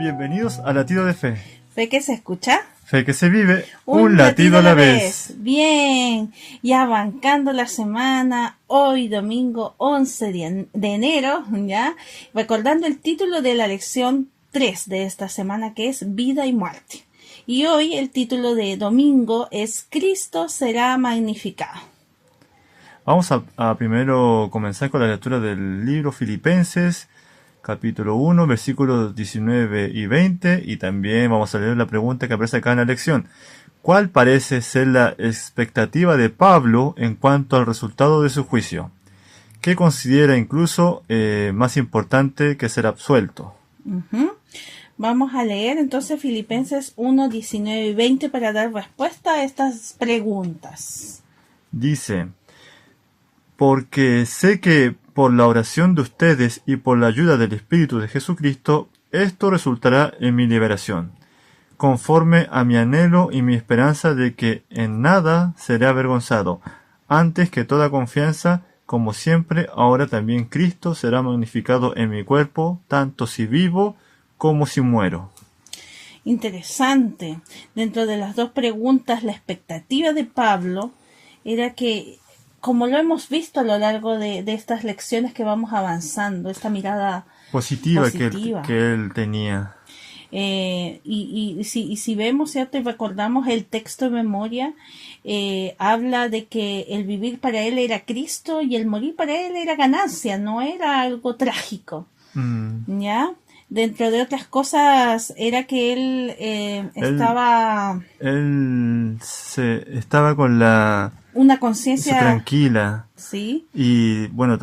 Bienvenidos a Latido de Fe. Fe que se escucha. Fe que se vive, un latido a la vez. Bien, ya arrancando la semana, hoy domingo 11 de enero, ya, recordando el título de la lección 3 de esta semana, que es Vida y Muerte. Y hoy el título de domingo es Cristo será magnificado. Vamos a primero comenzar con la lectura del libro Filipenses, capítulo 1, versículos 19 y 20, y también vamos a leer la pregunta que aparece acá en la lección. ¿Cuál parece ser la expectativa de Pablo en cuanto al resultado de su juicio? ¿Qué considera incluso más importante que ser absuelto? Vamos a leer entonces Filipenses 1, 19 y 20 para dar respuesta a estas preguntas. Dice: porque sé que por la oración de ustedes y por la ayuda del Espíritu de Jesucristo, esto resultará en mi liberación, conforme a mi anhelo y mi esperanza de que en nada seré avergonzado, antes que toda confianza, como siempre, ahora también Cristo será magnificado en mi cuerpo, tanto si vivo como si muero. Interesante. Dentro de las dos preguntas, la expectativa de Pablo era que, como lo hemos visto a lo largo de estas lecciones que vamos avanzando, esta mirada positiva. Que él tenía. Y si vemos, ¿cierto? Y recordamos el texto de memoria, habla de que el vivir para él era Cristo y el morir para él era ganancia, no era algo trágico. ¿Ya? Dentro de otras cosas era que él estaba con una conciencia tranquila. Sí. Y bueno,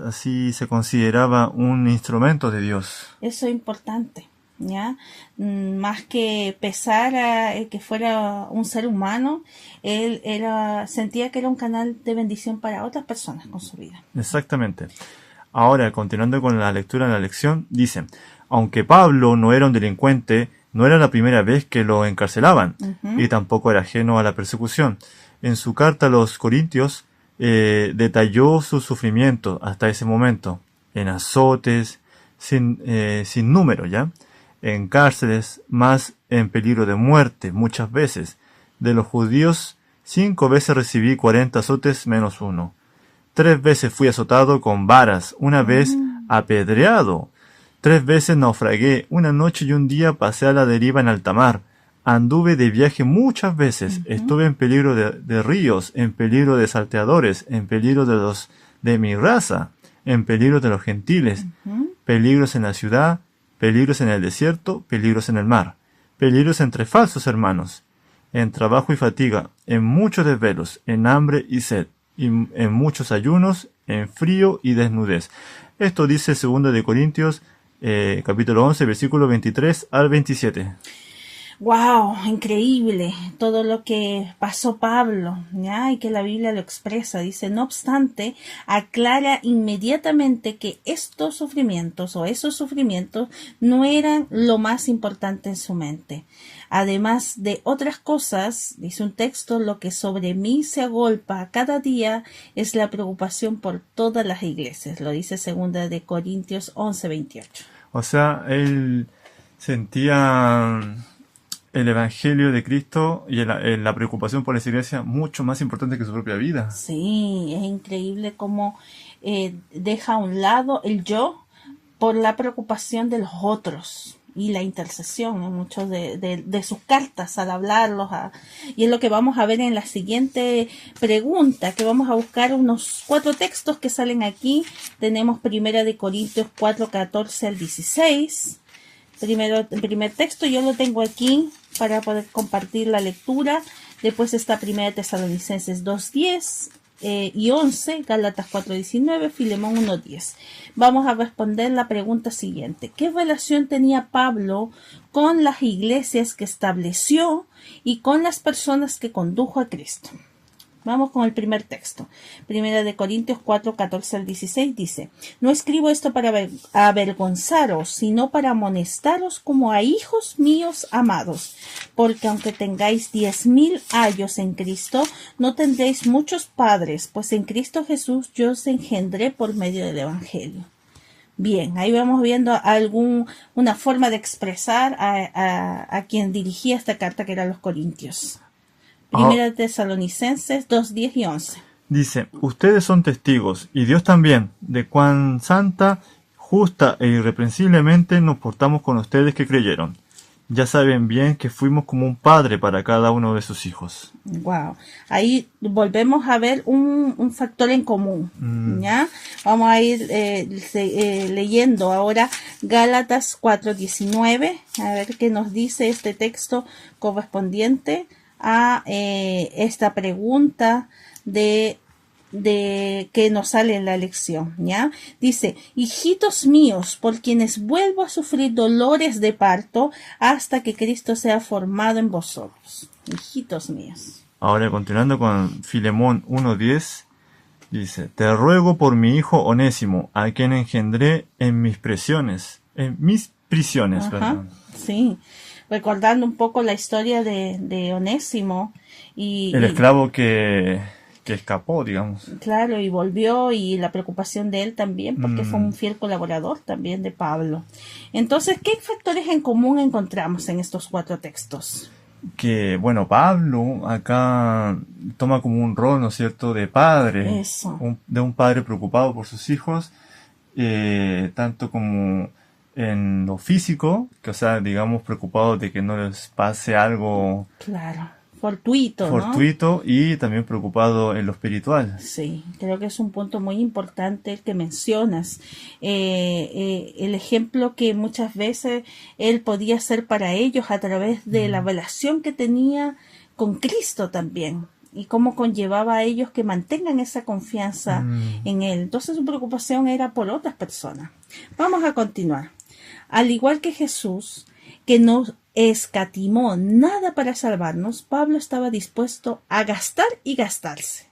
así se consideraba un instrumento de Dios. Eso es importante, ¿ya? Más que pesar a que fuera un ser humano, él sentía que era un canal de bendición para otras personas con su vida. Exactamente. Ahora, continuando con la lectura de la lección, dice: aunque Pablo no era un delincuente, no era la primera vez que lo encarcelaban, y tampoco era ajeno a la persecución. En su carta a los Corintios, detalló su sufrimiento hasta ese momento, en azotes, sin número, ¿ya? En cárceles, más en peligro de muerte, muchas veces. De los judíos, 5 veces recibí 40 azotes menos 1. 3 veces fui azotado con varas, una vez apedreado. 3 veces naufragué, una noche y un día pasé a la deriva en alta mar. Anduve de viaje muchas veces, estuve en peligro de ríos, en peligro de salteadores, en peligro de mi raza, en peligro de los gentiles, peligros en la ciudad, peligros en el desierto, peligros en el mar, peligros entre falsos hermanos, en trabajo y fatiga, en muchos desvelos, en hambre y sed, y en muchos ayunos, en frío y desnudez. Esto dice 2 de Corintios, capítulo 11, versículo 23 al 27. ¡Wow! Increíble todo lo que pasó Pablo, ¿ya? Y que la Biblia lo expresa. Dice: no obstante, aclara inmediatamente que estos sufrimientos o esos sufrimientos no eran lo más importante en su mente. Además de otras cosas, dice un texto, lo que sobre mí se agolpa cada día es la preocupación por todas las iglesias. Lo dice 2 de Corintios 11, 28. O sea, él sentía el Evangelio de Cristo y la preocupación por la iglesia mucho más importante que su propia vida. Sí, es increíble cómo deja a un lado el yo por la preocupación de los otros y la intercesión en muchos de sus cartas al hablarlos. Y es lo que vamos a ver en la siguiente pregunta, que vamos a buscar unos 4 textos que salen aquí. Tenemos 1 de Corintios 4, 14 al 16. El primer texto yo lo tengo aquí para poder compartir la lectura. Después está 1 Tesalonicenses 2:10 y 11, Gálatas 4:19, Filemón 1:10. Vamos a responder la pregunta siguiente: ¿qué relación tenía Pablo con las iglesias que estableció y con las personas que condujo a Cristo? Vamos con el primer texto. 1 de Corintios 4, 14 al 16 dice: no escribo esto para avergonzaros, sino para amonestaros como a hijos míos amados, porque aunque tengáis 10,000 ayos en Cristo, no tendréis muchos padres, pues en Cristo Jesús yo os engendré por medio del Evangelio. Bien, ahí vamos viendo una forma de expresar a quien dirigía esta carta, que eran los Corintios. Ah, Primera Tesalonicenses 2, 10 y 11. dice, ustedes son testigos, y Dios también, de cuán santa, justa e irreprensiblemente nos portamos con ustedes que creyeron. Ya saben bien que fuimos como un padre para cada uno de sus hijos. Wow. Ahí volvemos a ver un factor en común. Mm, ¿Ya? Vamos a ir leyendo ahora Gálatas 4:19, a ver qué nos dice este texto correspondiente a esta pregunta de que nos sale en la lección, ¿ya? Dice, hijitos míos, por quienes vuelvo a sufrir dolores de parto hasta que Cristo sea formado en vosotros. Hijitos míos. Ahora, continuando con Filemón 1:10, dice, te ruego por mi hijo Onésimo, a quien engendré en mis prisiones, Ajá, perdón. sí. Recordando un poco la historia de Onésimo El y esclavo que escapó, digamos. claro, y volvió, y la preocupación de él también, porque fue un Mm, fiel colaborador también de Pablo. Entonces, ¿qué factores en común encontramos en estos 4 textos? que, bueno, Pablo acá toma como un rol, ¿no es cierto?, de padre, Eso, de un padre preocupado por sus hijos, tanto como en lo físico, que, o sea, digamos, preocupado de que no les pase algo claro, fortuito, ¿no? fortuito, y también preocupado en lo espiritual. Sí, creo que es un punto muy importante el que mencionas. El ejemplo que muchas veces él podía ser para ellos a través de la Mm, relación que tenía con Cristo también, y cómo conllevaba a ellos que mantengan esa confianza mm. en él. Entonces su preocupación era por otras personas. Vamos a continuar. Al igual que Jesús, que no escatimó nada para salvarnos, Pablo estaba dispuesto a gastar y gastarse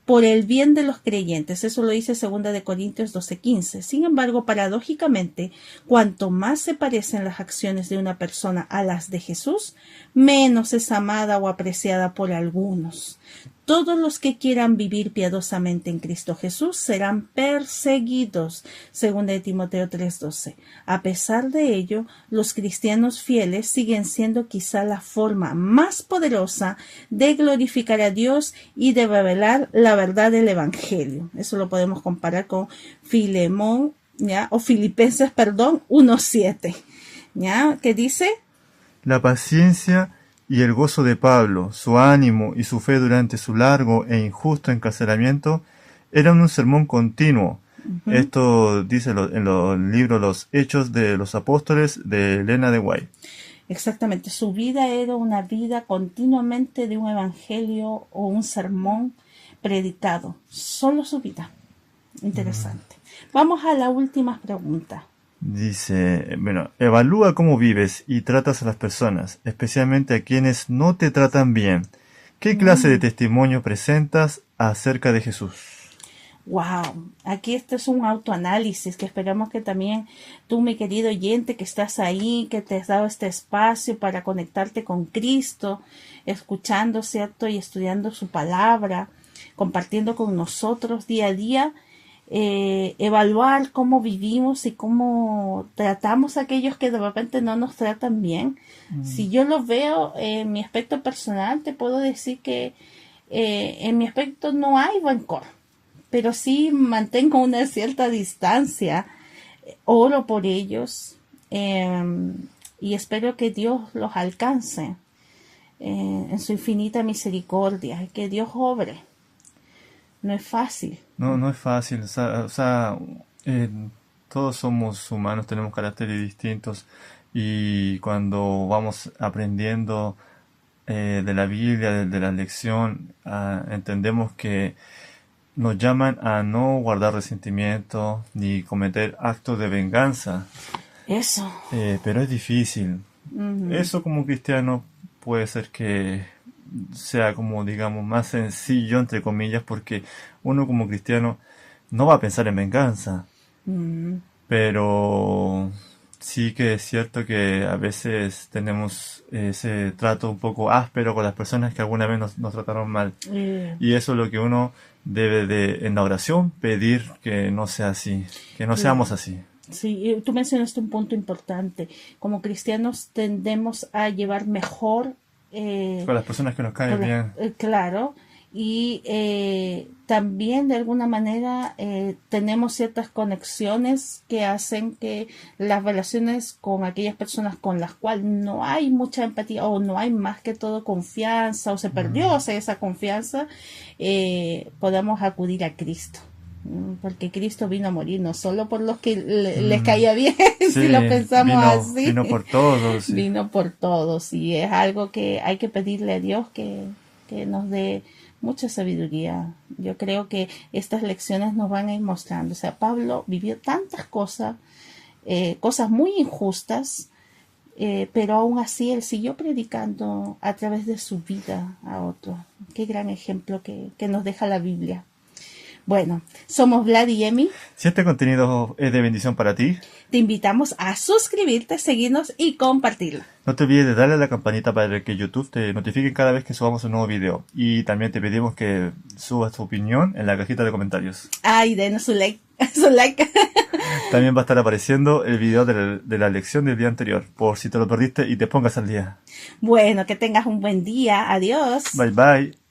por el bien de los creyentes. Eso lo dice 2 Corintios 12:15. Sin embargo, paradójicamente, cuanto más se parecen las acciones de una persona a las de Jesús, menos es amada o apreciada por algunos. Todos los que quieran vivir piadosamente en Cristo Jesús serán perseguidos, según de Timoteo 3:12. A pesar de ello, los cristianos fieles siguen siendo quizá la forma más poderosa de glorificar a Dios y de revelar la verdad del Evangelio. Eso lo podemos comparar con Filemón, ¿ya? O Filipenses, perdón, 1:7, ¿ya? ¿Qué dice? La paciencia y el gozo de Pablo, su ánimo y su fe durante su largo e injusto encarcelamiento eran un sermón continuo. Ujú. Esto dice en los libros Los Hechos de los Apóstoles de Elena de White. Exactamente, su vida era una vida continuamente de un evangelio o un sermón predicado, solo su vida. Interesante. Vamos a la última pregunta. Dice, bueno, evalúa cómo vives y tratas a las personas, especialmente a quienes no te tratan bien. ¿Qué clase de testimonio presentas acerca de Jesús? Wow, aquí este es un autoanálisis que esperamos que también tú, mi querido oyente, que estás ahí, que te has dado este espacio para conectarte con Cristo, escuchando, ¿cierto? Y estudiando su palabra, compartiendo con nosotros día a día, evaluar cómo vivimos y cómo tratamos a aquellos que de repente no nos tratan bien. Si yo lo veo en mi aspecto personal, te puedo decir que en mi aspecto no hay rencor, pero sí mantengo una cierta distancia, oro por ellos, y espero que Dios los alcance en su infinita misericordia, y que Dios obre. No es fácil. No, no es fácil. Eh, todos somos humanos, tenemos caracteres distintos, y cuando vamos aprendiendo de la Biblia, de la lección, entendemos que nos llaman a no guardar resentimiento ni cometer actos de venganza. Eso. Pero es difícil. Ujú. Eso como cristiano puede ser que sea como, digamos, más sencillo, entre comillas, porque uno como cristiano no va a pensar en venganza, Ujú. pero Sí que es cierto que a veces tenemos ese trato un poco áspero con las personas que alguna vez nos trataron mal. Y eso es lo que uno debe de, en la oración, pedir que no sea así, que no seamos Claro. así. Sí, tú mencionaste un punto importante. Como cristianos tendemos a llevar mejor Con las personas que nos caen bien. claro, y también de alguna manera tenemos ciertas conexiones que hacen que las relaciones con aquellas personas con las cuales no hay mucha empatía o no hay más que todo confianza o se perdió esa confianza, podamos acudir a Cristo. Porque Cristo vino a morir no solo por los que les Mm, caía bien, sí, si lo pensamos así, vino por todos, sí. vino por todos y es algo que hay que pedirle a Dios que nos dé mucha sabiduría. Yo creo que estas lecciones nos van a ir mostrando. O sea, Pablo vivió tantas cosas, cosas muy injustas, pero aún así él siguió predicando a través de su vida a otros. Qué gran ejemplo que nos deja la Biblia. Bueno, somos Vlad y Emi. Si este contenido es de bendición para ti, Te invitamos a suscribirte, seguirnos y compartirlo. no te olvides de darle a la campanita para que YouTube te notifique cada vez que subamos un nuevo video. Y también te pedimos que subas tu opinión en la cajita de comentarios. Ay, denos su like. Su like. También va a estar apareciendo el video de la lección del día anterior, por si te lo perdiste y te pongas al día. Bueno, que tengas un buen día. Adiós. Bye bye.